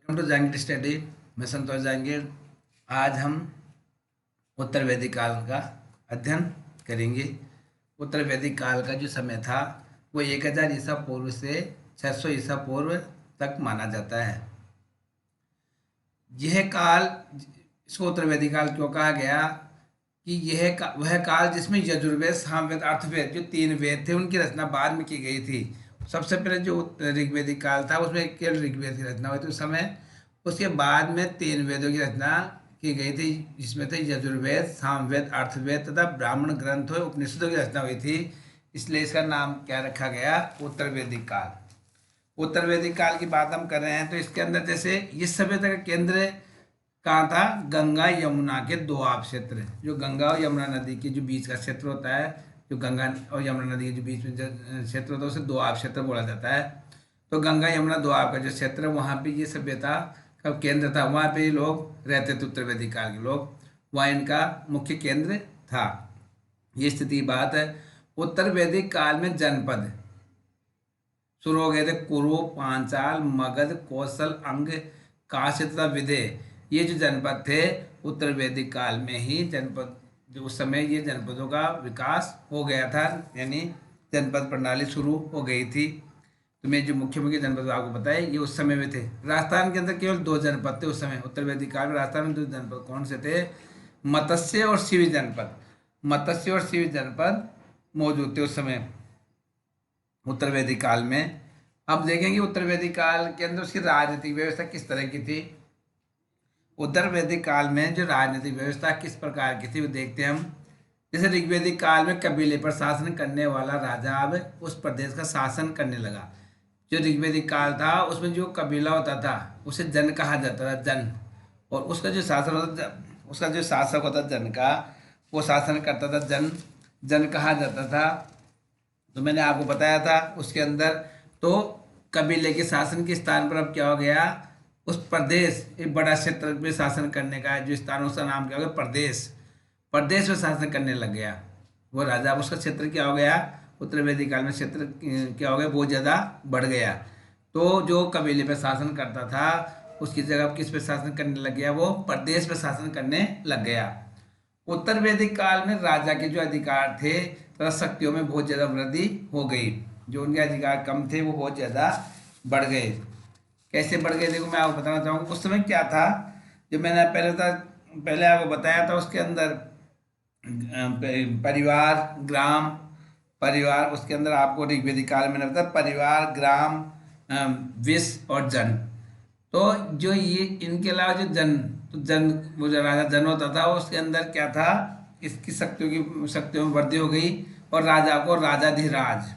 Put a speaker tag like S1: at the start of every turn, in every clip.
S1: Welcome to Jahangir study. मैं संतोष जहांगीर। आज हम उत्तर वैदिक काल का अध्ययन करेंगे। उत्तर वैदिक काल का जो समय था वो 1000 ईसा पूर्व से 600 ईसा पूर्व तक माना जाता है। यह काल, इसको उत्तर वैदिक काल क्यों कहा गया कि वह काल जिसमें यजुर्वेद, सामवेद, अर्थवेद जो 3 वेद थे उनकी रचना बाद में की गई थी। सबसे पहले जो ऋग्वेदिक काल था उसमें केवल ऋग्वेद की रचना हुई थी उस समय। उसके बाद में 3 वेदों की रचना की गई थी, जिसमें थे यजुर्वेद, सामवेद, अर्थवेद तथा ब्राह्मण ग्रंथ और उपनिषदों की रचना हुई थी। इसलिए इसका नाम क्या रखा गया? उत्तर वैदिक काल। उत्तर वैदिक काल की बात हम कर रहे हैं तो इसके अंदर जैसे इस सभ्यता का केंद्र कहाँ था? गंगा यमुना के दोआब क्षेत्र। जो गंगा और यमुना नदी के जो बीच का क्षेत्र होता है, जो गंगा और यमुना नदी के जो बीच में जो क्षेत्र होता है उसे दोआब क्षेत्र बोला जाता है। तो गंगा यमुना दोआब का जो क्षेत्र है वहाँ पे ये सभ्यता का केंद्र था। वहाँ पे ये लोग रहते थे, उत्तर वैदिक काल के लोग। वहाँ इनका मुख्य केंद्र था। ये स्थिति की बात है। उत्तर वैदिक काल में जनपद शुरू हो गए थे। कुरु, पांचाल, मगध, कौशल, अंग, काशी तथा विदेह। ये जो जनपद थे उत्तर वैदिक काल में ही जनपद, जो उस समय ये जनपदों का विकास हो गया था, यानी जनपद प्रणाली शुरू हो गई थी। तो मैं जो मुख्य मुख्य जनपद आपको बताए ये उस समय में थे। राजस्थान के अंदर केवल 2 जनपद थे उस समय। उत्तर वैदिक काल में राजस्थान में 2 जनपद कौन से थे? मत्स्य और शिवी जनपद। मत्स्य और शिवी जनपद मौजूद थे उस समय उत्तर वैदिक काल में। अब देखेंगे उत्तर वैदिक काल के अंदर उसकी राजनीतिक व्यवस्था किस तरह की थी। उत्तर वैदिक काल में जो राजनीतिक व्यवस्था किस प्रकार की थी वो देखते हैं हम। जैसे ऋग्वैदिक काल में कबीले पर शासन करने वाला राजा अब उस प्रदेश का शासन करने लगा। जो ऋग्वैदिक काल था उसमें जो कबीला होता था उसे जन कहा जाता था, जन। और उसका जो शासन होता था, उसका जो शासक होता था जन का, वो शासन करता था, जन। जन कहा जाता था। तो मैंने आपको बताया था उसके अंदर। तो कबीले के शासन के स्थान पर अब क्या हो गया? उस प्रदेश, एक बड़ा क्षेत्र में शासन करने का जो स्थान, उसका नाम क्या हो गया? प्रदेश। प्रदेश में शासन करने लग गया वो राजा। अब उसका क्षेत्र क्या हो गया? उत्तर वैदिक काल में क्षेत्र क्या हो गया? बहुत ज़्यादा बढ़ गया। तो जो कबीले पर शासन करता था उसकी जगह किस पे शासन करने लग गया? वो प्रदेश पे शासन करने लग गया। उत्तर वैदिक काल में राजा के जो अधिकार थे तथा शक्तियों में बहुत ज़्यादा वृद्धि हो गई। जो उनके अधिकार कम थे वो बहुत ज़्यादा बढ़ गए। कैसे बढ़ गए? देखो मैं आपको बताना चाहूँगा उस समय क्या था। जो मैंने पहले आपको बताया था उसके अंदर परिवार, ग्राम, परिवार, उसके अंदर आपको ऋग्वैदिक काल में बताया परिवार, ग्राम, विष और जन। तो जो ये इनके अलावा जो जन, तो जन, वो जो राजा जन होता था उसके अंदर क्या था? इसकी शक्तियों में वृद्धि हो गई। और राजा को राजाधिराज,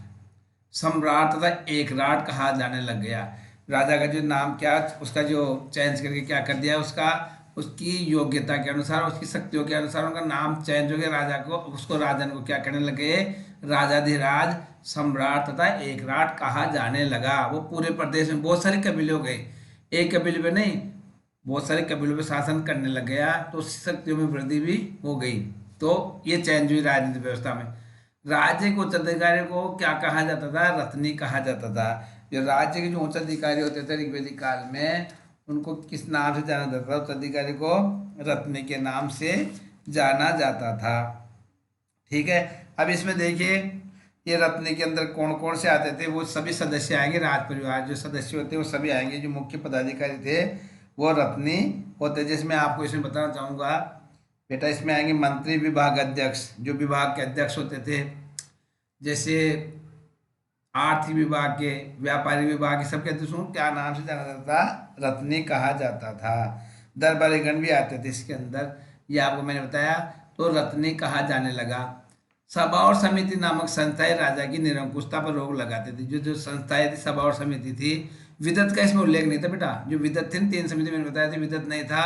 S1: सम्राट तथा एकराट कहा जाने लग गया। राजा का जो नाम क्या, उसका जो चेंज करके क्या कर दिया, उसका उसकी योग्यता के अनुसार, उसकी शक्तियों के अनुसार उनका नाम चेंज हो गया। राजा को, उसको राजन को क्या करने लगे? राजाधिराज, सम्राट तथा एकराट कहा जाने लगा। वो पूरे प्रदेश में बहुत सारे कबीले हो गए, एक कबीले पे नहीं, बहुत सारे कबीलों पे शासन करने लग गया। तो उसकी शक्तियों में वृद्धि भी हो गई। तो ये चेंज हुई राजनीतिक व्यवस्था में। राज्य के उत्तराधिकारी को क्या कहा जाता था? रत्नी कहा जाता था। जो राज्य के जो उत्तराधिकारी होते थे ऋग्वैदिक काल में उनको किस नाम से जाना जाता था? उत्तराधिकारी को रत्नी के नाम से जाना जाता था। ठीक है। अब इसमें देखिए ये रत्नी के अंदर कौन कौन से आते थे? वो सभी सदस्य आएंगे, राज परिवार जो सदस्य होते हैं वो सभी आएंगे। जो मुख्य पदाधिकारी थे वो रत्नी होते, जिसमें आपको इसमें बताना चाहूँगा बेटा, इसमें आएंगे मंत्री, विभाग अध्यक्ष, जो विभाग के अध्यक्ष होते थे, जैसे आर्थिक विभाग के, व्यापारी विभाग के, सबके अध्यक्ष को क्या नाम से जाना जाता था? रत्नी कहा जाता था। दरबारीगण भी आते थे इसके अंदर, ये आपको मैंने बताया। तो रत्नी कहा जाने लगा। सभा और समिति नामक संस्थाएं राजा की निरंकुशता पर रोक लगाते थे। जो जो संस्थाएं थी, सभा और समिति थी, विदत का इसमें उल्लेख नहीं था बेटा। जो विदत थी 3 समिति मैंने बताया था, विदत नहीं था।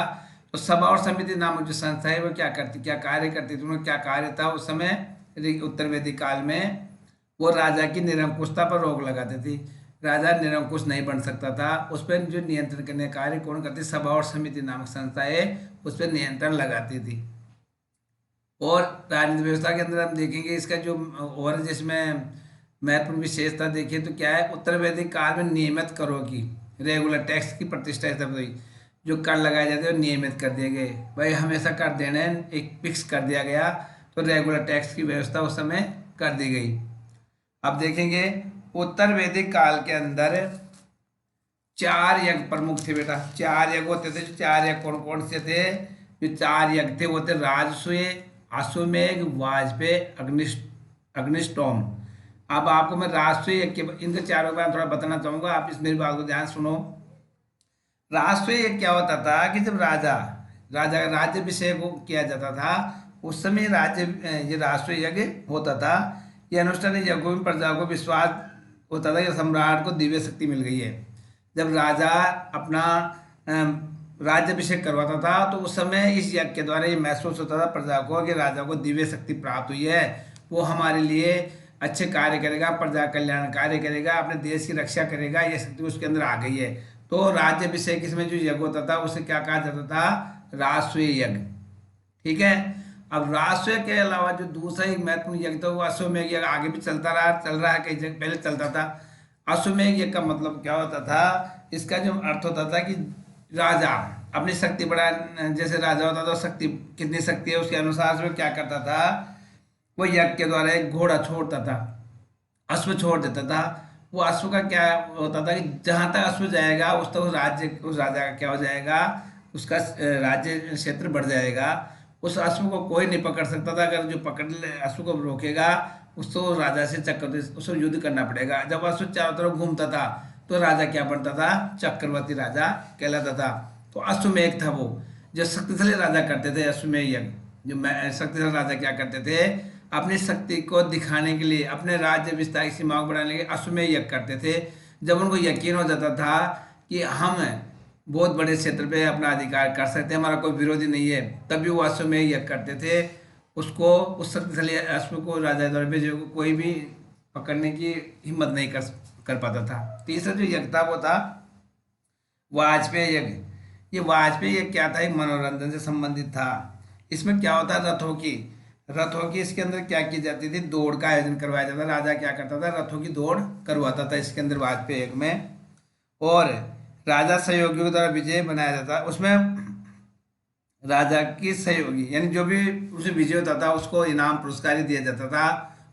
S1: तो सभा और समिति नामक जो संस्था है वो क्या करती, क्या कार्य करती थी, उनका क्या कार्य था उस समय उत्तर वैदिक काल में? वो राजा की निरंकुशता पर रोक लगाती थी। राजा निरंकुश नहीं बन सकता था। उस पर जो नियंत्रण करने का कार्य कौन करती? सभा और समिति नामक संस्थाएं उस पर नियंत्रण लगाती थी। और राजनीतिक व्यवस्था के अंदर हम देखेंगे इसका जो और जिसमें महत्वपूर्ण विशेषता देखिए तो क्या है? उत्तर वैदिक काल में नियमित करों की रेगुलर टैक्स की प्रतिष्ठा स्थापित हुई। जो कर लगाए जाते हैं वो नियमित कर दिए गए। भाई हमेशा कर देना है, एक फिक्स कर दिया गया, तो रेगुलर टैक्स की व्यवस्था उस समय कर दी गई। अब देखेंगे उत्तर वैदिक काल के अंदर 4 यज्ञ प्रमुख थे बेटा। 4 यज्ञ होते थे। जो 4 यज्ञ कौन कौन से थे? जो 4 यज्ञ थे वो थे राजसूय, अश्वमेध, वाजपेयी, अग्निष्टोम। अब आपको मैं राजसूय यज्ञ के इनके चारों के बारे में थोड़ा बताना चाहूंगा, आप इस मेरी बात को ध्यान सुनो। राजसूय यज्ञ क्या होता था कि जब राजा राजा का राज्याभिषेक को किया जाता था, उस समय ये राजसूय यज्ञ होता था। ये अनुष्ठान यज्ञों में प्रजा को विश्वास होता था कि सम्राट को दिव्य शक्ति मिल गई है। जब राजा अपना राज्याभिषेक करवाता था तो उस समय इस यज्ञ के द्वारा ये महसूस होता था प्रजा को कि राजा को दिव्य शक्ति प्राप्त हुई है, वो हमारे लिए अच्छे कार्य करेगा, प्रजा कल्याण कार्य करेगा, अपने देश की रक्षा करेगा, ये शक्ति उसके अंदर आ गई है। तो राज्याभिषेक इसमें जो यज्ञ होता था उसे क्या कहा जाता था? राजसूय यज्ञ। ठीक है। अब राजसूय के अलावा जो दूसरा एक महत्वपूर्ण यज्ञ था वो अश्वमेध यज्ञ, आगे भी चल रहा है, कई जगह पहले चलता था। अश्वमेध यज्ञ का मतलब क्या होता था? इसका जो अर्थ होता था कि राजा अपनी शक्ति बढ़ा, जैसे राजा होता था शक्ति, कितनी शक्ति है उसके अनुसार से वो क्या करता था? वो यज्ञ के द्वारा एक घोड़ा छोड़ता था, अश्व छोड़ देता था। वो अश्व का क्या होता था कि जहां तक अश्व जाएगा उस तक उस राजा का क्या हो जाएगा? उसका राज्य क्षेत्र बढ़ जाएगा। उस अश्व को कोई नहीं पकड़ सकता था। अगर जो पकड़ ले अश्व को रोकेगा उसको राजा से उसको युद्ध करना पड़ेगा। जब अश्व चारों तरफ घूमता था तो राजा क्या बनता था? चक्रवर्ती राजा कहलाता था। तो अश्वमेध था वो जो शक्तिशाली राजा करते थे। अश्वमेध यज्ञ जो शक्तिशाली राजा क्या करते थे? अपनी शक्ति को दिखाने के लिए, अपने राज्य विस्तार की सीमाओं को बढ़ाने के लिए अश्वमेध यज्ञ करते थे। जब उनको यकीन हो जाता था कि हम बहुत बड़े क्षेत्र पे अपना अधिकार कर सकते हैं, हमारा कोई विरोधी नहीं है, तभी वो अश्वमेध यज्ञ करते थे। उसको उस शक्तिशाली अश्व को राजा द्वारा भेजे को कोई भी पकड़ने की हिम्मत नहीं कर पाता था। तीसरा जो यज्ञ था वो था वाजपेयी यज्ञ। ये वाजपेयी यज्ञ क्या था? एक मनोरंजन से संबंधित था। इसमें क्या होता है? रथों की इसके अंदर क्या की जाती थी? दौड़ का आयोजन करवाया जाता। राजा क्या करता था? रथों की दौड़ करवाता था इसके अंदर वाजपेयी यज्ञ में। और राजा सहयोगियों के द्वारा विजय बनाया जाता। उसमें राजा की सहयोगी यानी जो भी उसे विजय होता था उसको इनाम पुरस्कार ही दिया जाता था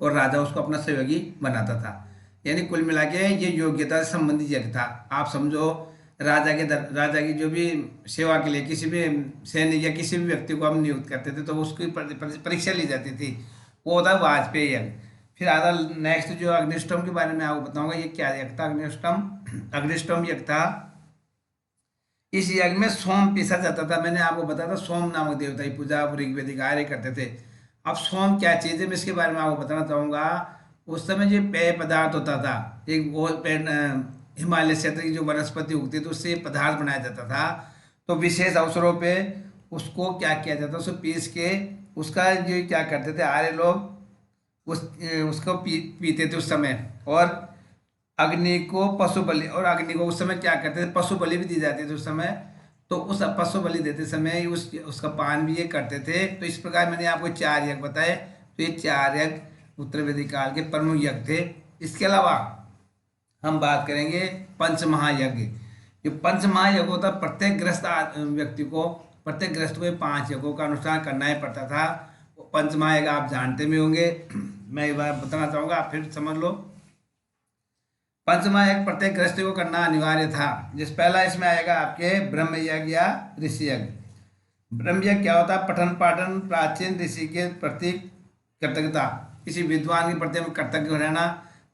S1: और राजा उसको अपना सहयोगी बनाता था। यानी कुल मिला के ये योग्यता से संबंधित यज्ञ था। आप समझो राजा की जो भी सेवा के लिए किसी भी सैनिक या किसी भी व्यक्ति को हम नियुक्त करते थे तो उसकी परीक्षा ली जाती थी। वो होता है वाजपेयी यज्ञ। फिर आता नेक्स्ट जो अग्निष्टोम के बारे में आपको बताऊंगा। ये क्या यज्ञ था? अग्निष्टोम यज्ञ था। इस यज्ञ में सोम पीसा जाता था। मैंने आपको बताया था सोम नामक देवता की पूजा ऋग्वेदिक आर्य करते थे। अब सोम क्या चीज़ है मैं इसके बारे में आपको बताना चाहूँगा। उस समय जो पेय पदार्थ होता था, एक वो हिमालय क्षेत्र की जो वनस्पति उगती थी उससे पदार्थ बनाया जाता था। तो विशेष अवसरों पे उसको क्या किया जाता, उसको पीस के उसका जो क्या करते थे आर्य लोग उसको पीते थे उस समय। और अग्नि को पशु बलि, और अग्नि को उस समय क्या करते थे? पशु बलि भी दी जाती थी उस समय। तो उस पशु बलि देते समय उसका पान भी ये करते थे। तो इस प्रकार मैंने आपको 4 यज्ञ बताए। तो ये 4 यज्ञ उत्तर वैदिक काल के प्रमुख यज्ञ थे। इसके अलावा हम बात करेंगे पंचमहायज्ञ। जो पंचमहायज्ञ होता, प्रत्येक ग्रस्त व्यक्ति को, प्रत्येक ग्रस्त को 5 यज्ञों का अनुष्ठान करना ही पड़ता था। पंचमहायज्ञ आप जानते भी होंगे, मैं एक बार बताना चाहूँगा, आप फिर समझ लो। पंचमहायज्ञ प्रत्येक गृहस्थी को करना अनिवार्य था। जिस पहला इसमें आएगा आपके ब्रह्म यज्ञ या ऋषि यज्ञ। ब्रह्म यज्ञ क्या होता है? पठन पाठन, प्राचीन ऋषि के प्रति कृतज्ञता, किसी विद्वान के प्रति कृतज्ञ रहना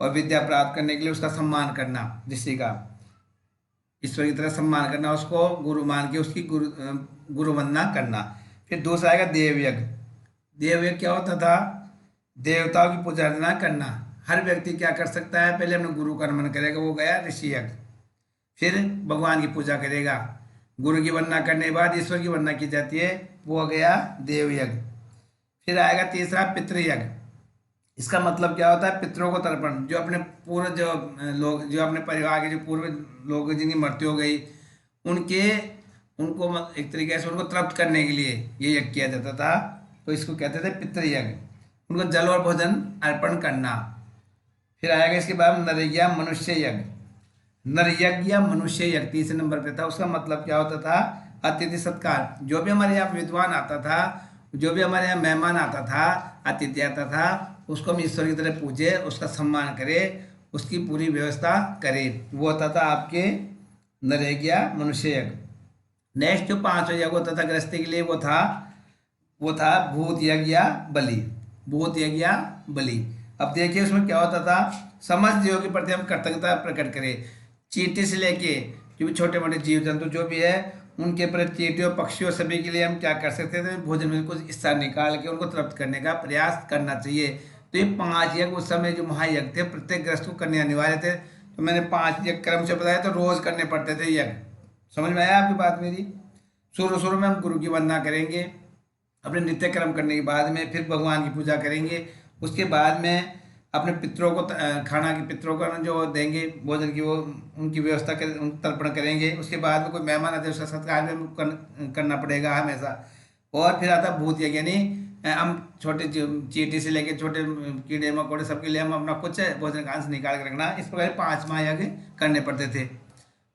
S1: और विद्या प्राप्त करने के लिए उसका सम्मान करना, ऋषि का ईश्वर की तरह सम्मान करना, उसको गुरु मान के उसकी गुरु वंदना करना। फिर दूसरा आएगा देव यज्ञ। देव यज्ञ क्या होता था? देवताओं की पूजा अर्चना करना। हर व्यक्ति क्या कर सकता है? पहले अपने गुरु का नमन करेगा, वो गया ऋषि यज्ञ। फिर भगवान की पूजा करेगा, गुरु की वंदना करने के बाद ईश्वर की वंदना की जाती है, वो हो गया देव यज्ञ। फिर आएगा तीसरा पितृयज्ञ। इसका मतलब क्या होता है? पितरों को तर्पण। जो अपने पूर्व जो लोग, जो अपने परिवार के जो पूर्व लोग जिनकी मृत्यु हो गई, उनको एक तरीके से उनको तृप्त करने के लिए ये यज्ञ किया जाता था। तो इसको कहते थे पितृयज्ञ। उनको जल और भोजन अर्पण करना। फिर आएगा इसके बाद नरयज्ञ, मनुष्य यज्ञ। नर यज्ञ या मनुष्य यज्ञ तीसरे नंबर पे था। उसका मतलब क्या होता था? अतिथि सत्कार। जो भी हमारे यहाँ विद्वान आता था, जो भी हमारे यहाँ मेहमान आता था, अतिथि आता था, उसको हम ईश्वर की तरह पूजे, उसका सम्मान करे, उसकी पूरी व्यवस्था करे। वो होता था आपके नर यज्ञ या मनुष्य यज्ञ। नेक्स्ट जो पांचवा यज्ञ होता था गृहस्थी के लिए, वो था भूत यज्ञ या बलि। भूत यज्ञ या बलि। अब देखिए उसमें क्या होता था, समस्त जीवों के प्रति हम कृतज्ञता प्रकट करें। चींटी से लेके जो भी छोटे मोटे जीव जंतु जो भी है, उनके प्रति, चींटियों, पक्षियों, सभी के लिए हम क्या कर सकते थे? भोजन में कुछ हिस्सा निकाल के उनको तृप्त करने का प्रयास करना चाहिए। तो ये 5 यज्ञ उस समय जो महायज्ञ थे, प्रत्येक ग्रस्त को करने अनिवार्य थे। तो मैंने 5 यज्ञ क्रम से बताया, तो रोज करने पड़ते थे यज्ञ। समझ में आया आपकी बात मेरी? शुरू शुरू में हम गुरु की वंदना करेंगे, अपने नित्य कर्म करने के बाद में फिर भगवान की पूजा करेंगे। उसके बाद में अपने पितरों को खाना के पितरों को जो देंगे भोजन की, वो उनकी व्यवस्था कर, तर्पण करेंगे। उसके बाद में कोई मेहमान आते हैं, उसका सत्कार भी हमको करना पड़ेगा हमेशा। और फिर आता भूत यज्ञ, यानी हम छोटे चींटी से लेके छोटे कीड़े मकोड़े सबके लिए हम अपना कुछ भोजन का अंश निकाल के रखना। इस प्रकार 5 महायज्ञ करने पड़ते थे।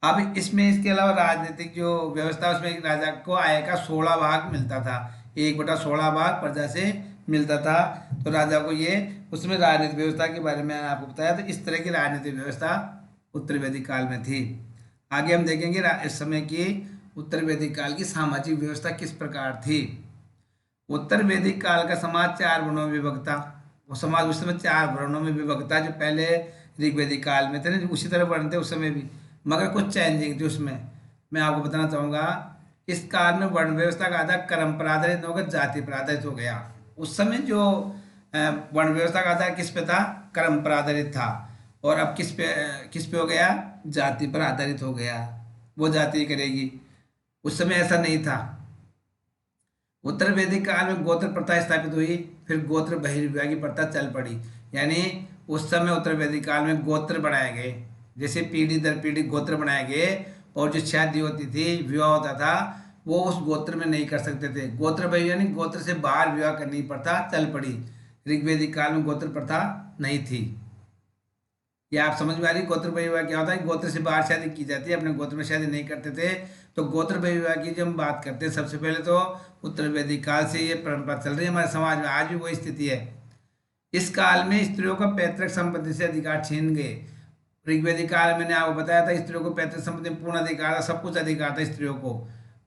S1: अब इसमें इसके अलावा राजनीतिक जो व्यवस्था, उसमें एक राजा को आय का 16 भाग मिलता था। 1/16 भाग प्रजा से मिलता था। तो राजा को ये, उसमें राजनीतिक व्यवस्था के बारे में आपको बताया। तो इस तरह की राजनीतिक व्यवस्था उत्तर वैदिक काल में थी। आगे हम देखेंगे इस समय की उत्तर वैदिक काल की सामाजिक व्यवस्था किस प्रकार थी। उत्तर वैदिक काल का समाज 4 वर्णों में विभक्त था। वो समाज उस समय 4 वर्णों में विभक्त था, जो पहले ऋग्वैदिक काल में थे ना, उसी तरह वर्ण थे उस समय भी, मगर कुछ चेंजिंग थी उसमें। मैं आपको बताना चाहूँगा, इस काल में वर्ण व्यवस्था का आधार कर्म पर आधारित होकर जाति पर आधारित हो गया। उस समय जो वर्ण व्यवस्था का आधार किस पे था? कर्म पर आधारित था। और अब किस पे हो गया? जाति पर आधारित हो गया। वो जाति करेगी, उस समय ऐसा नहीं था। उत्तर वैदिक काल में गोत्र प्रथा स्थापित हुई, फिर गोत्र बहिर्विवाह की प्रथा चल पड़ी। यानी उस समय उत्तर वैदिक काल में गोत्र बनाए गए, जैसे पीढ़ी दर पीढ़ी गोत्र बनाए गए। और जो शादी होती थी, विवाह होता था, वो उस गोत्र में नहीं कर सकते थे। गोत्र बहिर्वाह यानी गोत्र से बाहर विवाह करने की प्रथा चल पड़ी। ऋग्वैदिक काल में गोत्र प्रथा नहीं थी। या आप समझ में आ रही? गोत्र बहिर्वाह क्या होता है? गोत्र से बाहर शादी की जाती है, अपने गोत्र में शादी नहीं करते थे। तो गोत्र बहिर्वाह की जब हम बात करते हैं, सबसे पहले तो उत्तर वैदिक काल से ये परंपरा चल रही है हमारे समाज में, आज भी वही स्थिति है। इस काल में स्त्रियों का पैतृक संपत्ति से अधिकार छीन गए। ऋग्वैदिक काल मैंने आपको बताया था, स्त्रियों को पैतृक संपत्ति में पूर्ण अधिकार था, सब कुछ अधिकार था स्त्रियों को,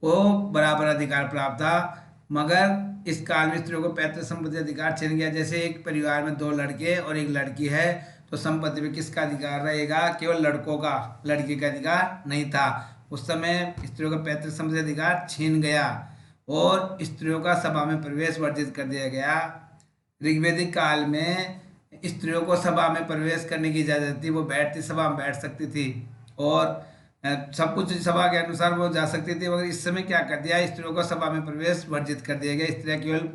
S1: वो बराबर अधिकार प्राप्त था। मगर इस काल में स्त्रियों को पैतृक संपत्ति अधिकार छीन गया। जैसे एक परिवार में 2 लड़के और 1 लड़की है, तो संपत्ति में किसका अधिकार रहेगा? केवल लड़कों का, लड़की का अधिकार नहीं था। उस समय स्त्रियों का पैतृक संपत्ति अधिकार छीन गया और स्त्रियों का सभा में प्रवेश वर्जित कर दिया गया। ऋग्वैदिक काल में स्त्रियों को सभा में प्रवेश करने की इजाजत थी, वो बैठती, सभा में बैठ सकती थी और सब कुछ सभा के अनुसार वो जा सकती थी। मगर इस समय क्या कर दिया? स्त्रियों को सभा में प्रवेश वर्जित कर दिया गया। स्त्रियां केवल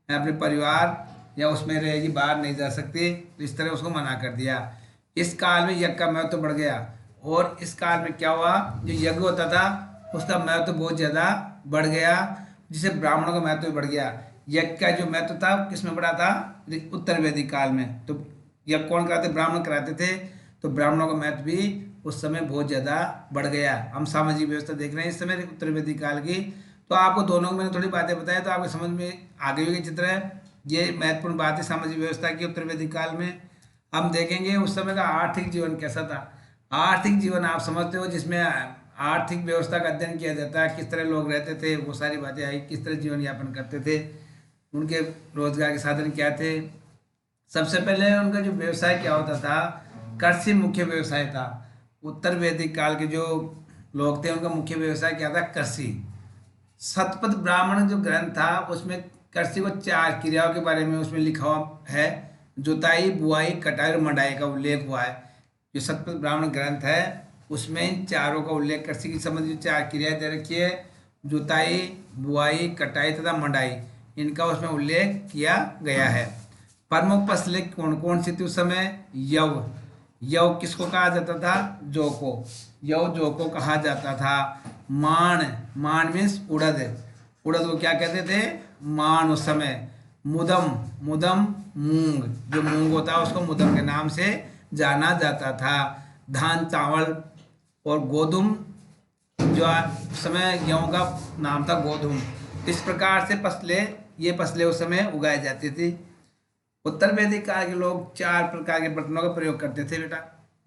S1: अपने परिवार या उसमें रहेगी, बाहर नहीं जा सकती। तो इस तरह उसको मना कर दिया। इस काल में यज्ञ का महत्व तो बढ़ गया। और इस काल में क्या हुआ? जो यज्ञ होता था उसका महत्व तो बहुत ज़्यादा बढ़ गया, जिससे ब्राह्मणों का महत्व भी बढ़ गया। यज्ञ का जो महत्व था किसमें बढ़ा था? उत्तर वैदिक काल में। तो यज्ञ कौन कराते? ब्राह्मण कराते थे। तो ब्राह्मणों का महत्व भी उस समय बहुत ज़्यादा बढ़ गया। हम सामाजिक व्यवस्था देख रहे हैं इस समय उत्तर वैदिक काल की। तो आपको दोनों को मैंने थोड़ी बातें बताया, तो आपको समझ में आ गई होगी चित्र है। ये महत्वपूर्ण बात है सामाजिक व्यवस्था की उत्तर वैदिक काल में। हम देखेंगे उस समय का आर्थिक जीवन कैसा था। आर्थिक जीवन आप समझते हो, जिसमें आर्थिक व्यवस्था का अध्ययन किया जाता है, किस तरह लोग रहते थे, वो सारी बातें आई, किस तरह जीवन यापन करते थे, उनके रोजगार के साधन क्या थे। सबसे पहले उनका जो व्यवसाय क्या होता था? कृषि मुख्य व्यवसाय था। उत्तर वैदिक काल के जो लोग थे उनका मुख्य व्यवसाय क्या था? कृषि। शतपथ ब्राह्मण जो ग्रंथ था उसमें कृषि को 4 क्रियाओं के बारे में उसमें लिखा हुआ है। जुताई, बुआई, कटाई और मढ़ाई का उल्लेख हुआ है। जो शतपथ ब्राह्मण ग्रंथ है उसमें इन चारों का उल्लेख, कृषि की संबंधित 4 क्रियाएं दे रखी है, जुताई, बुआई, कटाई तथा मढ़ाई, इनका उसमें उल्लेख किया गया है। प्रमुख फसलें कौन कौन सी थी उस समय? यव। यव किसको कहा जाता था? जौ को। यव जौ को कहा जाता था। मान, मान मीन्स उड़द। उड़द को क्या कहते थे? मान उस समय। मुदम, मुदम मूंग, जो मूंग होता है उसको मुदम के नाम से जाना जाता था। धान, चावल और गोधुम जो उस समय गेहूँ का नाम था गोधुम। इस प्रकार से ये फसलें उस समय उगाई जाती थी। उत्तर वैदिक काल के लोग 4 प्रकार के बर्तनों का प्रयोग करते थे बेटा।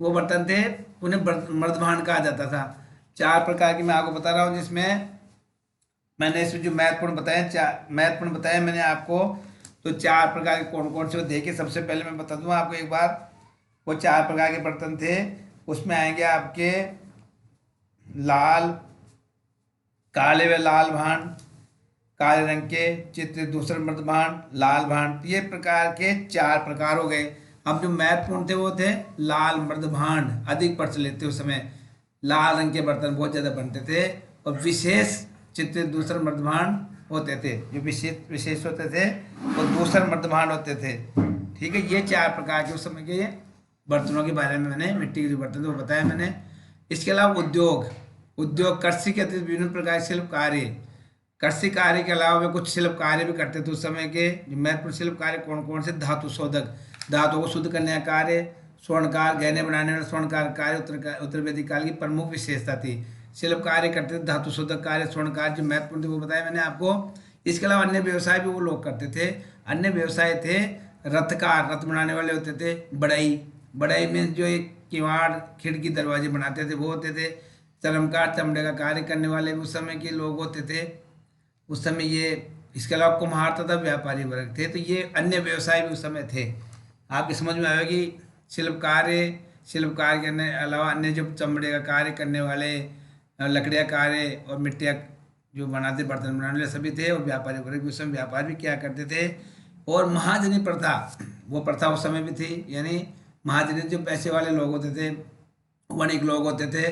S1: वो बर्तन थे, उन्हें मर्दभांड कहा जाता था। 4 प्रकार की मैं आपको बता रहा हूँ, जिसमें मैंने इसमें जो महत्वपूर्ण बताया मैंने आपको। तो 4 प्रकार के कौन कौन से वो देखिए। सबसे पहले मैं बता दूँ आपको एक बार, वो 4 प्रकार के बर्तन थे। उसमें आएंगे आपके लाल, काले व लाल भांड, काले रंग के चित्र दूसरे मर्द भांड, लाल भांड। ये प्रकार के 4 प्रकार हो गए। अब जो महत्वपूर्ण थे वो थे लाल मर्द भांड, अधिक प्रचलित थे उस समय। लाल रंग के बर्तन बहुत ज्यादा बनते थे और विशेष चित्र दूसरे मर्द भांड होते थे। जो विशेष विशेष होते थे वो दूसरे मर्द भांड होते थे। ठीक है, ये 4 प्रकार के उस समय के बर्तनों के बारे में मैंने, मिट्टी के जो बर्तन थे वो बताया मैंने। इसके अलावा उद्योग कृषि के अतिरिक्त विभिन्न प्रकार के शिल्प कार्य, कृषि कार्य के अलावा वे कुछ शिल्प कार्य भी करते थे उस समय के। जो महत्वपूर्ण शिल्प कार्य कौन कौन से? धातु शोधक, धातुओं को शुद्ध करने का कार्य, स्वर्णकार, गहने बनाने वाला स्वर्णकार कार्य उत्तर वैदिक काल की प्रमुख विशेषता थी। शिल्प कार्य करते थे, धातु शोधक कार्य, स्वर्णकार जो महत्वपूर्ण थे वो बताया मैंने आपको। इसके अलावा अन्य व्यवसाय भी वो लोग करते थे। अन्य व्यवसाय थे रथकार, रथ बनाने वाले होते थे। बढ़ई में जो एक किवाड़, खिड़की, दरवाजे बनाते थे वो होते थे। चर्मकार, चमड़े का कार्य करने वाले उस समय के लोग होते थे उस समय ये। इसके अलावा कुम्हार तथा व्यापारी वर्ग थे। तो ये अन्य व्यवसाय भी उस समय थे। आपकी समझ में आएगा कि शिल्पकार के अलावा अन्य जो चमड़े का कार्य करने वाले, लकड़ियाँ कार्य और मिट्टियाँ जो बनाते, बर्तन बनाने वाले सभी थे। और व्यापारी वर्ग भी उस समय व्यापार भी किया करते थे। और महाजनी प्रथा, वो प्रथा उस समय भी थी। यानी महाजनी जो पैसे वाले लोग होते थे, वणिक लोग होते थे,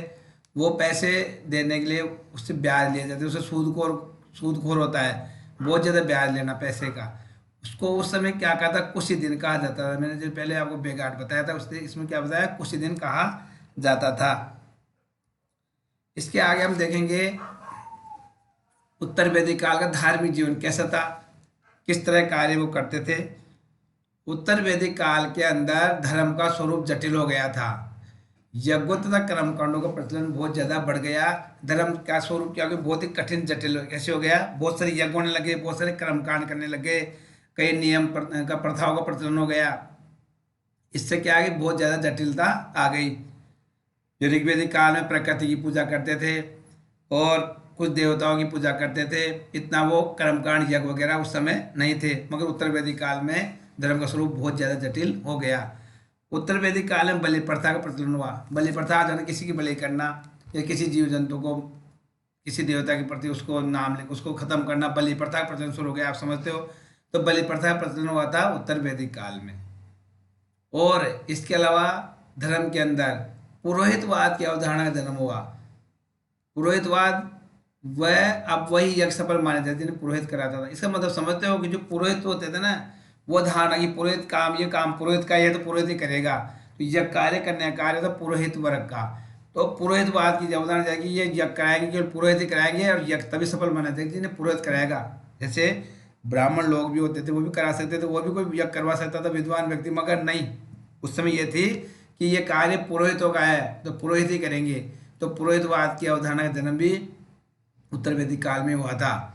S1: वो पैसे देने के लिए उससे ब्याज लिए जाते, उससे सूदखोर होता है, बहुत ज़्यादा ब्याज लेना पैसे का। उसको उस समय क्या कहा था? कुछ ही दिन कहा जाता था। मैंने जो पहले आपको बेगाट बताया था, उसने इसमें क्या बताया? कुछ ही दिन कहा जाता था। इसके आगे हम देखेंगे उत्तर वैदिक काल का धार्मिक जीवन कैसा था, किस तरह कार्य वो करते थे। उत्तर वैदिक काल के अंदर धर्म का स्वरूप जटिल हो गया था। यज्ञों तथा कर्मकांडों का प्रचलन बहुत ज्यादा बढ़ गया। धर्म का स्वरूप क्या हो गया? बहुत ही कठिन जटिल कैसे हो गया? बहुत सारे यज्ञ होने लगे, बहुत सारे कर्मकांड करने लगे, कई नियम का प्रथाओं का प्रचलन हो गया। इससे क्या है कि बहुत ज्यादा जटिलता आ गई। जो ऋग्वेदिक काल में प्रकृति की पूजा करते थे और कुछ देवताओं की पूजा करते थे, इतना वो कर्मकांड यज्ञ वगैरह उस समय नहीं थे। मगर उत्तर वैदिक काल में धर्म का स्वरूप बहुत ज़्यादा जटिल हो गया। उत्तर वैदिक काल में बलि प्रथा का प्रचलन हुआ। बलि प्रथा जाना, किसी की बलि करना या किसी जीव जंतु को किसी देवता के प्रति उसको नाम लेकर उसको खत्म करना, बलि प्रथा का प्रचलन शुरू हो गया। आप समझते हो? तो बलि प्रथा का प्रचलन हुआ था उत्तर वैदिक काल में। और इसके अलावा धर्म के अंदर पुरोहितवाद की अवधारणा का जन्म हुआ। पुरोहितवाद वह अब वही यज्ञ सफल माने जाते जिन्हें पुरोहित कराता था। इसका मतलब समझते हो कि जो पुरोहित होते थे ना, वो धारणा कि पुरोहित काम, ये काम पुरोहित का है तो पुरोहित ही करेगा। तो यज्ञ कार्य करने का कार्य था पुरोहित वर्ग का। तो पुरोहितवाद की अवधारणा जाएगी, ये यज्ञ कराएंगे केवल पुरोहित ही कराएंगे और यज्ञ तभी सफल माना जाएगा जिन्हें पुरोहित कराएगा। जैसे ब्राह्मण लोग भी होते थे, वो भी करा सकते थे, वो भी कोई यज्ञ करवा सकता था, विद्वान व्यक्ति। मगर नहीं, उस समय ये थी कि ये कार्य पुरोहितों का है तो पुरोहित ही करेंगे। तो पुरोहितवाद की अवधारणा का जन्म भी उत्तर वैदिक काल में हुआ था।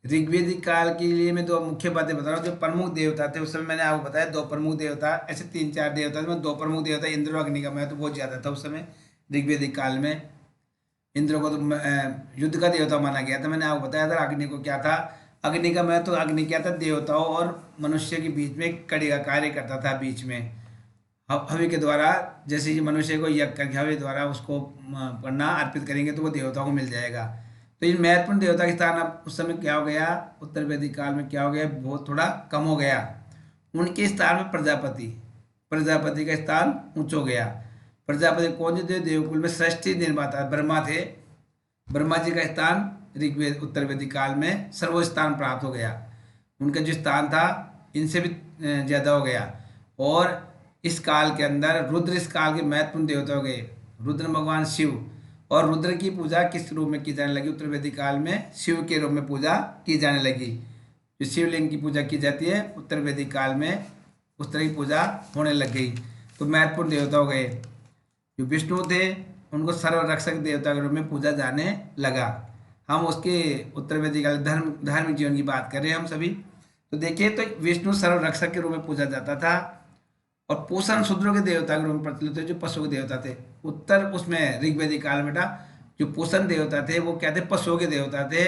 S1: ऋग्वेदिक काल के लिए मैं 2 मुख्य बातें बता रहा हूँ। जो प्रमुख देवता थे उस समय मैंने आपको बताया 2 प्रमुख देवता, ऐसे 3-4 देवता थे। 2 प्रमुख देवता, इंद्र और अग्नि का महत्व बहुत ज्यादा था उस समय ऋग्वेदिक काल में। इंद्र को तो युद्ध का देवता माना गया था, मैंने आपको बताया था। अग्नि को क्या था? अग्नि का महत्व, अग्नि क्या था? देवताओं और मनुष्य के बीच में कड़ी का कार्य करता था। बीच में हवि के द्वारा, जैसे कि मनुष्य को यज्ञ करके हवि द्वारा उसको करना अर्पित करेंगे तो वो देवताओं को मिल जाएगा। तो इन महत्वपूर्ण देवता के स्थान अब उस समय क्या हो गया? उत्तर वैदिक काल में क्या हो गया? बहुत थोड़ा कम हो गया। उनके स्थान में प्रजापति का स्थान ऊंच हो गया। प्रजापति कौन से थे? देवकुल में सृष्टि निर्माता ब्रह्मा थे। ब्रह्मा जी का स्थान उत्तर वैदिक काल में सर्वोच्च स्थान प्राप्त हो गया। उनका जो स्थान था इनसे भी ज्यादा हो गया। और इस काल के अंदर रुद्र इस काल के महत्वपूर्ण देवता हो गए। रुद्र भगवान शिव। और रुद्र की पूजा किस रूप में की जाने लगी? उत्तर वैदिक काल में शिव के रूप में पूजा की जाने लगी। जो शिवलिंग की पूजा की जाती है उत्तर वैदिक काल में, उस तरह की पूजा होने लग गई। तो महत्वपूर्ण देवता हो गए जो विष्णु थे उनको सर्वरक्षक देवता के रूप में पूजा जाने लगा। हम उसके उत्तर वैदिक काल धार्मिक जीवन की बात कर रहे हैं हम सभी। तो देखिए, तो विष्णु सर्वरक्षक के रूप में पूजा जाता था, और पोषण शूद्रों के देवता के रूप में प्रचलित थे, जो पशु के देवता थे। उत्तर उसमें ऋग्वेदिक काल में बेटा जो पोषण देवता थे वो क्या थे, पशुओं के देवता थे।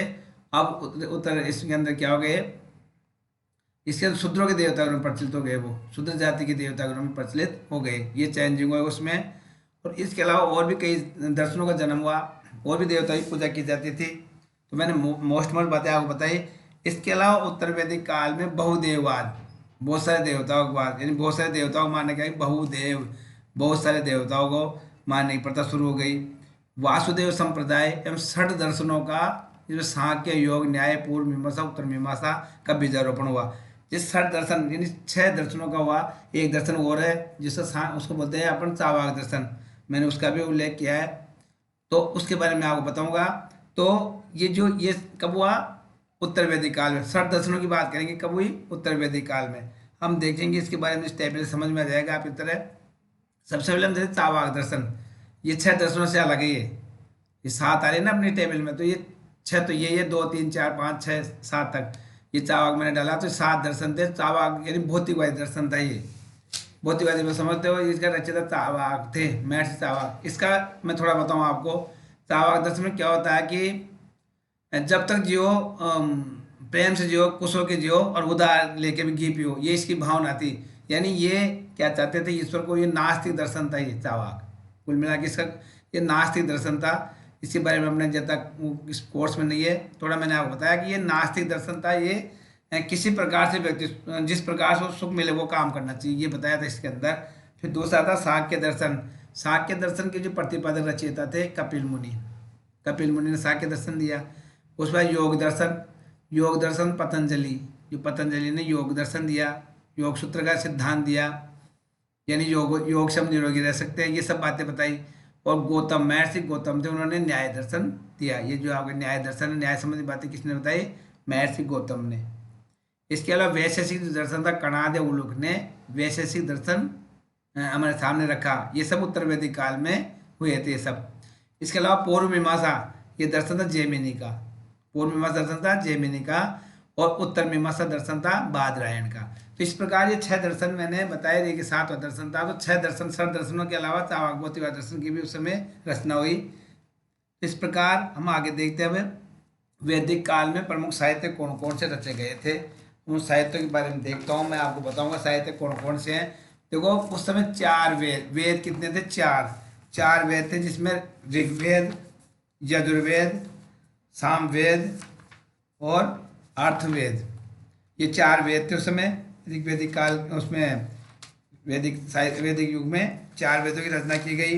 S1: अब उत्तर इसके अंदर क्या हो गए, इसके अंदर शूद्रों के देवता के रूप में प्रचलित हो गए, वो शूद्र जाति के देवता के रूप में प्रचलित हो गए, ये चेंजिंग हुआ उसमें। और इसके अलावा और भी कई दर्शनों का जन्म हुआ, और भी देवता की पूजा की जाती थी। तो मैंने मोस्ट बातें आपको बताई। इसके अलावा उत्तर वैदिक काल में बहुदेववाद, बहुत सारे देवताओं को बाद, यानी बहुत सारे देवताओं को मानने का बहुदेव, बहुत सारे देवताओं को मानने की प्रथा शुरू हो गई। वासुदेव संप्रदाय एवं षट दर्शनों का, जिसमें सांख्य, योग, न्याय, पूर्व मीमांसा, उत्तर मीमांसा का बीजारोपण हुआ। जिस षट दर्शन यानी 6 दर्शनों का हुआ, एक दर्शन और है जिसका उसको बोलते हैं अपन चावाक दर्शन, मैंने उसका भी उल्लेख किया है, तो उसके बारे में आपको बताऊंगा। तो ये कब हुआ, उत्तर वैदिक काल में। षट दर्शनों की बात करेंगे कब हुई, उत्तर वैदिक काल में। हम देखेंगे इसके बारे में स्टेप समझ में आ जाएगा आपकी तरह। सबसे पहले हम देखते चावाक दर्शन, ये 6 दर्शनों से अलग है। ये 7 आ रही है ना अपनी टेबल में, तो ये 6, तो ये 2 3 4 5 6 7 तक ये चावाक मैंने डाला, तो 7 दर्शन थे। चावाक यानी भौतिकवादी दर्शन था ये, भौतिकवादी में समझते हो, इसका रचयिता चावाक थे, महर्षि चावाक। इसका मैं थोड़ा बताऊँ आपको। चावाक दर्शन में क्या होता है कि जब तक जियो प्रेम से जियो, खुश होकर जियो, और उधार लेके भी घी पियो, ये इसकी भावना थी। यानी ये क्या चाहते थे ईश्वर को, ये नास्तिक दर्शन था ये चावाक। कुल मिला के इसका ये नास्तिक दर्शन था। इसके बारे में हमने जब तक इस कोर्स में नहीं है, थोड़ा मैंने आपको बताया कि ये नास्तिक दर्शन था। ये किसी प्रकार से व्यक्ति जिस प्रकार से सुख मिले वो काम करना चाहिए, ये बताया था इसके अंदर। फिर दूसरा था सांख्य दर्शन। सांख्य दर्शन के जो प्रतिपादक रचयिता थे कपिल मुनि, कपिल मुनि ने सांख्य दर्शन दिया। उस बाद योग दर्शन, योग दर्शन पतंजलि, जो पतंजलि ने योग दर्शन दिया, योग सूत्र का सिद्धांत दिया, यानी योग से हम निरोगी रह सकते हैं, ये सब बातें बताई। और गौतम, महर्षि गौतम थे, उन्होंने न्याय दर्शन दिया। ये जो आपके न्याय दर्शन है, न्याय संबंधी बातें किसने बताई, महर्षि गौतम ने। इसके अलावा वैशेषिक दर्शन था कणाद उलूक ने, वैशेषिक दर्शन हमारे सामने रखा। ये सब उत्तर वैदिक काल में हुए थे ये सब। इसके अलावा पूर्व मीमांसा, ये दर्शन था जैमिनी का, पूर्व मीमांसा दर्शन था जैमिनी का, और उत्तर मीमांसा दर्शन था बादरायण का। तो इस प्रकार ये 6 दर्शन मैंने बताए थे कि 7वां दर्शन था। तो 6 दर्शन, षट दर्शनों के अलावा चावाक भौतिकवाद दर्शन की भी उस समय रचना हुई। इस प्रकार हम आगे देखते हैं वैदिक काल में प्रमुख साहित्य कौन कौन से रचे गए थे, उन साहित्यों के बारे में देखता हूँ। मैं आपको बताऊंगा साहित्य कौन कौन से हैं। देखो, उस समय 4 वेद, वेद कितने थे, 4 वेद थे, जिसमें ऋग्वेद, यजुर्वेद, सामवेद और अर्थवेद, ये 4 वेद थे उस समय ऋग्वेदिक काल। उसमें वैदिक युग में 4 वेदों की रचना की गई।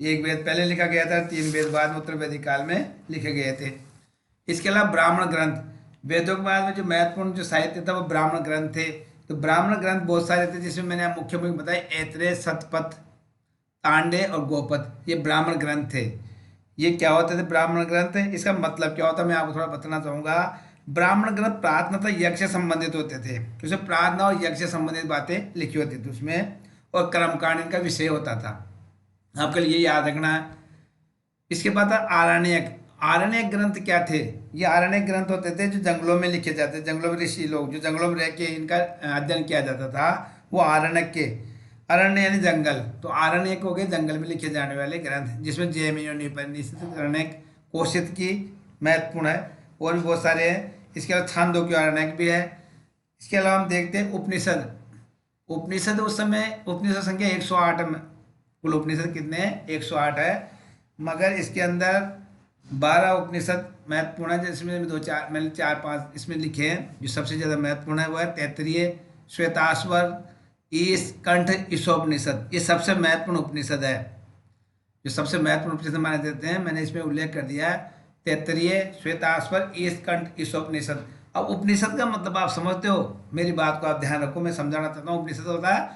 S1: एक वेद पहले लिखा गया था, 3 वेद बाद में उत्तर वैदिक काल में लिखे गए थे। इसके अलावा ब्राह्मण ग्रंथ, वेदों के बाद में जो महत्वपूर्ण जो साहित्य था वो ब्राह्मण ग्रंथ थे। तो ब्राह्मण ग्रंथ बहुत सारे थे, जिसमें मैंने मुख्य बताए ऐत्रेय, शतपथ, तांडे और गोपद, ये ब्राह्मण ग्रंथ थे। ये क्या होते थे ब्राह्मण ग्रंथ, इसका मतलब क्या होता है मैं आपको थोड़ा बताना चाहूँगा। ब्राह्मण ग्रंथ प्रार्थना तथा यज्ञ से संबंधित होते थे, उसमें प्रार्थना और यज्ञ से संबंधित बातें लिखी होती थी उसमें, और कर्मकांड इनका विषय होता था। आपके लिए याद रखना है। इसके बाद आरण्यक, आरण्यक ग्रंथ क्या थे, ये आरण्यक ग्रंथ होते थे जो जंगलों में लिखे जाते, जंगलों में ऋषि लोग जो जंगलों में रह के इनका अध्ययन किया जाता था, वो आरण्यक के, अरण्य यानी जंगल, तो आरण्यक हो गए जंगल में लिखे जाने वाले ग्रंथ, जिसमें जैमिनी अरण्यक, कोशित की महत्वपूर्ण है, और भी बहुत सारे हैं। इसके अलावा छांदोग्य अरण्यक भी है। इसके अलावा हम देखते हैं उपनिषद, उपनिषद उस समय उपनिषद संख्या 108 है। कुल उपनिषद कितने हैं, 108 है, मगर इसके अंदर 12 उपनिषद महत्वपूर्ण है, जिसमें 4-5 इसमें लिखे हैं। जो सबसे ज़्यादा महत्वपूर्ण है वो है तैत्तिरीय, श्वेताश्वर, ईश, कंठ, ईशोपनिषद, ये सबसे महत्वपूर्ण उपनिषद है। जो सबसे महत्वपूर्ण उपनिषद माने जाते हैं, मैंने इसमें उल्लेख कर दिया है, तैत्तिरीय, श्वेताश्वर, ईश, कंठ, ईशोपनिषद। अब उपनिषद का मतलब आप समझते हो, मेरी बात को आप ध्यान रखो, मैं समझाना चाहता हूँ। उपनिषद होता है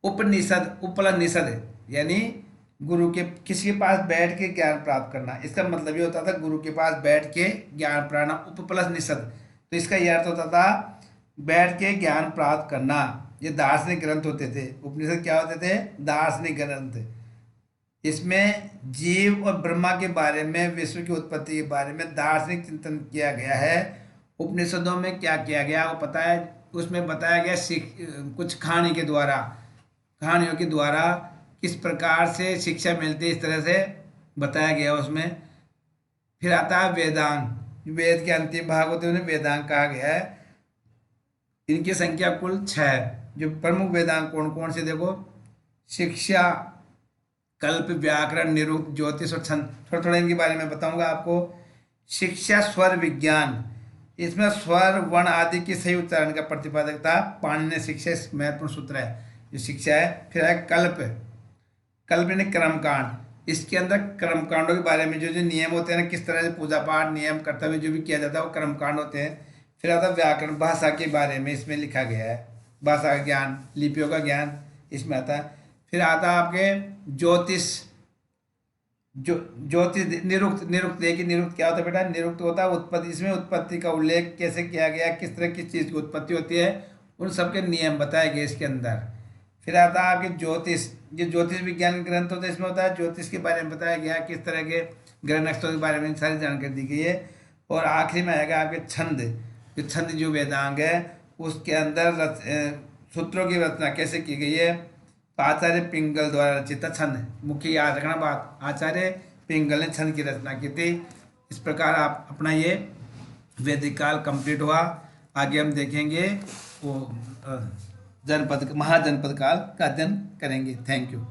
S1: उपनिषद, उपनिषद यानी गुरु के, किसी के पास बैठ के ज्ञान प्राप्त करना, इसका मतलब ये होता था गुरु के पास बैठ के ज्ञान प्राप्त, उप प्लस निषद, तो इसका यह अर्थ होता था बैठ के ज्ञान प्राप्त करना। ये दार्शनिक ग्रंथ होते थे, उपनिषद क्या होते थे, दार्शनिक ग्रंथ। इसमें जीव और ब्रह्मा के बारे में, विश्व की उत्पत्ति के बारे में दार्शनिक चिंतन किया गया है। उपनिषदों में क्या किया गया वो पता है, उसमें बताया गया कुछ कहानी के द्वारा, कहानियों के द्वारा किस प्रकार से शिक्षा मिलती है, इस तरह से बताया गया उसमें। फिर आता है वेदांग, वेद के अंतिम भाग होते हैं उन्हें वेदांग कहा गया है। इनकी संख्या कुल 6 है। जो प्रमुख वेदांग कौन कौन से देखो, शिक्षा, कल्प, व्याकरण, निरुक्त, ज्योतिष और छंद। थोड़ा थोड़ा इनके बारे में बताऊंगा आपको। शिक्षा स्वर विज्ञान, इसमें स्वर वर्ण आदि की सही उच्चारण का प्रतिपादक था। पाणिनि शिक्षा इस महत्वपूर्ण सूत्र है जो शिक्षा है। फिर है कल्प, कल्प यानी कर्मकांड, इसके अंदर कर्मकांडों के बारे में जो जो नियम होते हैं ना, किस तरह से पूजा पाठ नियम कर्तव्य जो भी किया जाता है वो कर्मकांड होते हैं। फिर आता है व्याकरण, भाषा के बारे में इसमें लिखा गया है, भाषा का ज्ञान, लिपियों का ज्ञान इसमें आता है। फिर आता है आपके ज्योतिष, जो ज्योतिष, निरुक्त, निरुक्त देखिए निरुक्त क्या होता है बेटा, निरुक्त होता है उत्पत्ति, इसमें उत्पत्ति का उल्लेख कैसे किया गया, किस तरह किस चीज़ की उत्पत्ति होती है, उन सबके नियम बताए गए इसके अंदर। फिर आता है आपके ज्योतिष, ये ज्योतिष विज्ञान के ग्रंथ होते हैं, इसमें होता है ज्योतिष के बारे में बताया गया है, किस तरह के ग्रह नक्षत्रों के बारे में सारी जानकारी दी गई है। और आखिरी में आएगा आपके छंद, जो छंद जो वेदांग है उसके अंदर सूत्रों की रचना कैसे की गई है, तो आचार्य पिंगल द्वारा रचित छंद, मुख्य याद रखना बात, आचार्य पिंगल ने छंद की रचना की थी। इस प्रकार आप अपना ये वैदिक काल कंप्लीट हुआ। आगे हम देखेंगे वो जनपद, महाजनपद काल का अध्ययन करेंगे। Thank you.